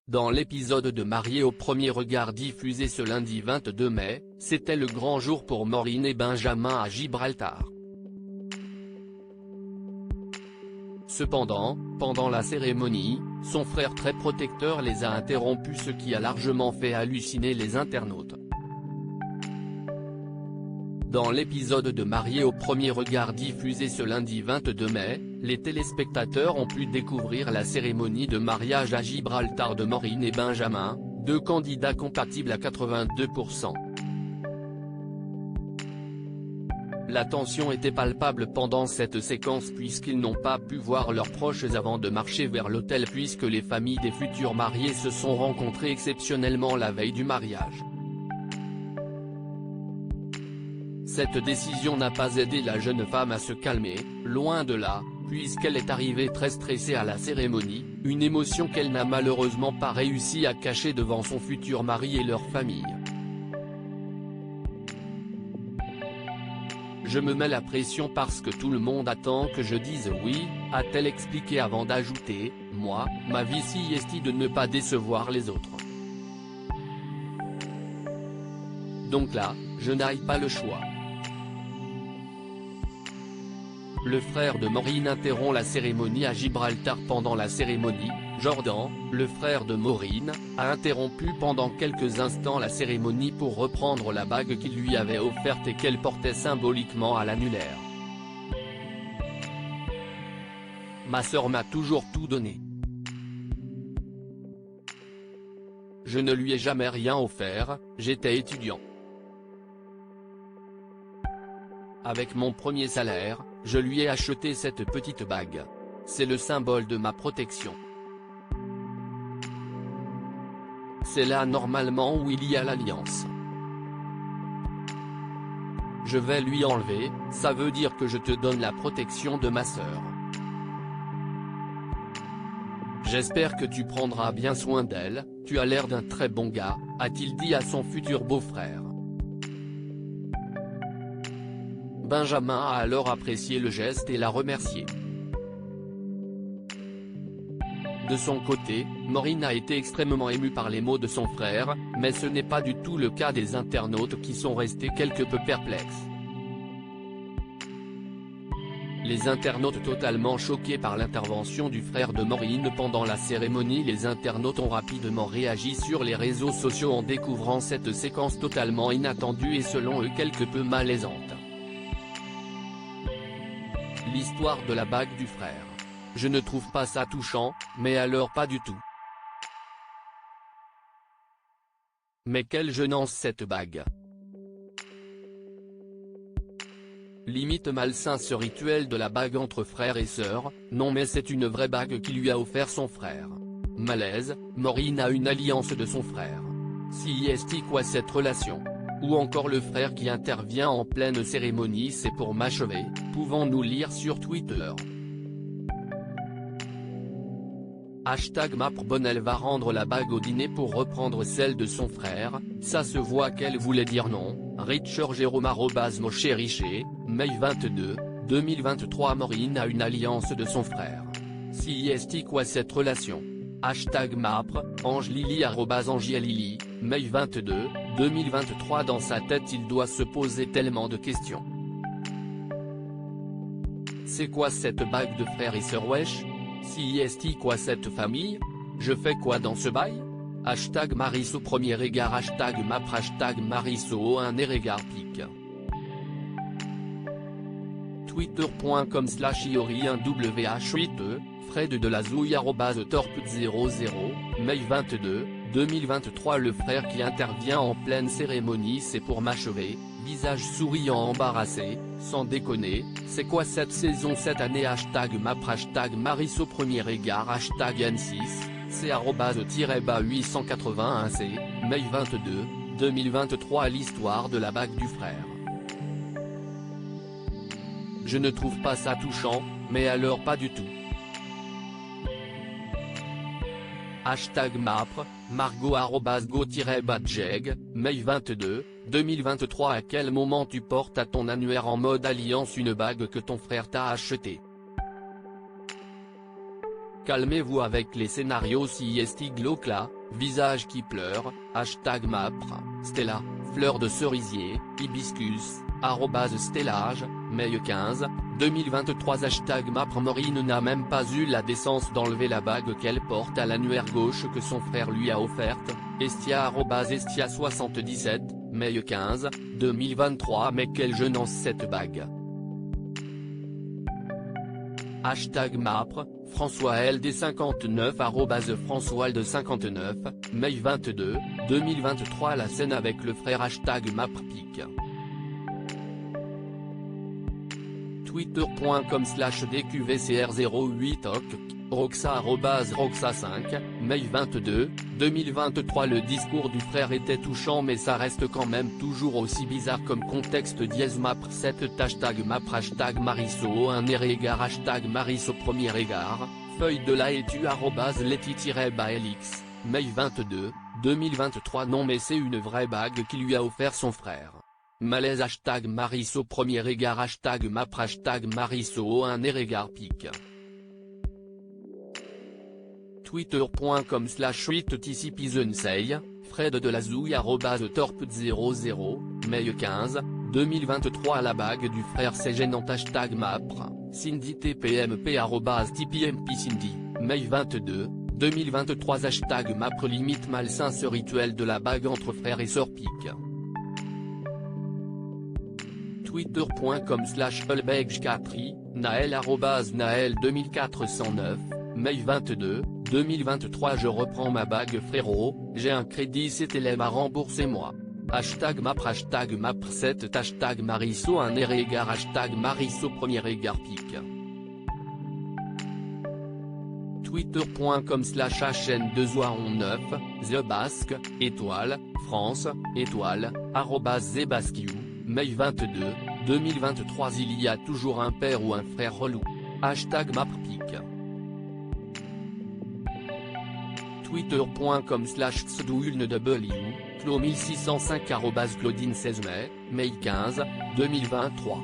Dans l'épisode de Mariés au premier regard diffusé ce lundi 22 mai, c'était le grand jour pour Maureen et Benjamin à Gibraltar. Cependant, pendant la cérémonie, son frère très protecteur les a interrompus, ce qui a largement fait halluciner les internautes. Dans l'épisode de Mariés au premier regard diffusé ce lundi 22 mai, les téléspectateurs ont pu découvrir la cérémonie de mariage à Gibraltar de Maureen et Benjamin, deux candidats compatibles à 82%. La tension était palpable pendant cette séquence puisqu'ils n'ont pas pu voir leurs proches avant de marcher vers l'hôtel, puisque les familles des futurs mariés se sont rencontrées exceptionnellement la veille du mariage. Cette décision n'a pas aidé la jeune femme à se calmer, loin de là, puisqu'elle est arrivée très stressée à la cérémonie, une émotion qu'elle n'a malheureusement pas réussi à cacher devant son futur mari et leur famille. Je me mets la pression parce que tout le monde attend que je dise oui, a-t-elle expliqué avant d'ajouter, moi, ma vie si est de ne pas décevoir les autres. Donc là, je n'ai pas le choix. Le frère de Maureen interrompt la cérémonie à Gibraltar. Pendant la cérémonie, Jordan, le frère de Maureen, a interrompu pendant quelques instants la cérémonie pour reprendre la bague qu'il lui avait offerte et qu'elle portait symboliquement à l'annulaire. Ma sœur m'a toujours tout donné. Je ne lui ai jamais rien offert, j'étais étudiant. Avec mon premier salaire, je lui ai acheté cette petite bague. C'est le symbole de ma protection. C'est là normalement où il y a l'alliance. Je vais lui enlever, ça veut dire que je te donne la protection de ma sœur. J'espère que tu prendras bien soin d'elle, tu as l'air d'un très bon gars, a-t-il dit à son futur beau-frère. Benjamin a alors apprécié le geste et l'a remercié. De son côté, Maureen a été extrêmement émue par les mots de son frère, mais ce n'est pas du tout le cas des internautes qui sont restés quelque peu perplexes. Les internautes totalement choqués par l'intervention du frère de Maureen pendant la cérémonie. Les internautes ont rapidement réagi sur les réseaux sociaux en découvrant cette séquence totalement inattendue et selon eux quelque peu malaisante. L'histoire de la bague du frère. Je ne trouve pas ça touchant, mais alors pas du tout. Mais quelle gênance cette bague. Limite malsain ce rituel de la bague entre frères et sœurs, non mais c'est une vraie bague qui lui a offert son frère. Malaise, Maureen a une alliance de son frère. Si est quoi cette relation? Ou encore le frère qui intervient en pleine cérémonie, c'est pour m'achever, pouvons-nous lire sur Twitter. #Maprebonne. Elle va rendre la bague au dîner pour reprendre celle de son frère, ça se voit qu'elle voulait dire non. Richard Jérôme @Mocheriché, mai 22, 2023. Maureen a une alliance de son frère. Si est quoi cette relation? #Mapre, Angelili @Angialili, mai 22, 2023. Dans sa tête il doit se poser tellement de questions. C'est quoi cette bague de frère et sœur wesh? Si est quoi cette famille? Je fais quoi dans ce bail? #Mariso premier regard #Mapre #Mariso un regard pic. Twitter.com/iori1wh8e, Fred de la Zouille @torp00, mai 22, 2023. Le frère qui intervient en pleine cérémonie, c'est pour m'achever, visage souriant embarrassé, sans déconner, c'est quoi cette saison cette année? #Mapre #Mariso premier regard #N6, c'est @-881c, mai 22, 2023. L'histoire de la bague du frère. Je ne trouve pas ça touchant, mais alors pas du tout. #Mapre, Margot @go-badjeg, mai 22, 2023. À quel moment tu portes à ton annuaire en mode alliance une bague que ton frère t'a achetée? Calmez-vous avec les scénarios si est glauque là, visage qui pleure, #Mapr, Stella, fleur de cerisier, hibiscus, @stellage, mai 15, 2023 #Mapr Maureen n'a même pas eu la décence d'enlever la bague qu'elle porte à l'annulaire gauche que son frère lui a offerte, Estia @Estia77, mai 15, 2023 Mais quelle gênance cette bague. #Mapr, François LD59 @FrançoisLD59, mai 22, 2023 La scène avec le frère #MaprPic. Twitter.com/DQVCR08OC, Roxa @Roxa5, mai 22, 2023 Le discours du frère était touchant mais ça reste quand même toujours aussi bizarre comme contexte. Mapr 7 #Mapr #Mariso 1 égard #Mariso premier égard, feuille de la étu @Leti-Baelix, mai 22, 2023 Non mais c'est une vraie bague qui lui a offert son frère. Malaise #Mariso premier égard #Mapr #Mariso 1 égard pic. Twitter.com/8TCPZensei, Fred de la Zouille @Torp00, mai 15, 2023 La bague du frère c'est gênante #Mapr, Cindy TPMP @TPMP Cindy, mai 22, 2023 #Mapr limite malsain ce rituel de la bague entre frères et sœurs pic. Twitter.com/Ulbegskatri, Naël @Naël 2409, mai 22, 2023 Je reprends ma bague frérot, j'ai un crédit CTLM à rembourser moi. #Mapr #Mapr 7 #Mariso 1 égard #Mariso premier égard pic. Twitter.com/HN2OAON9, The Basque, étoile, France, étoile, @Zebaskiou, mai 22, 2023 Il y a toujours un père ou un frère relou. #MaprPic. Twitter.com/XDoulneW, Clo1605 @Claudine 16 mai, 15, 2023.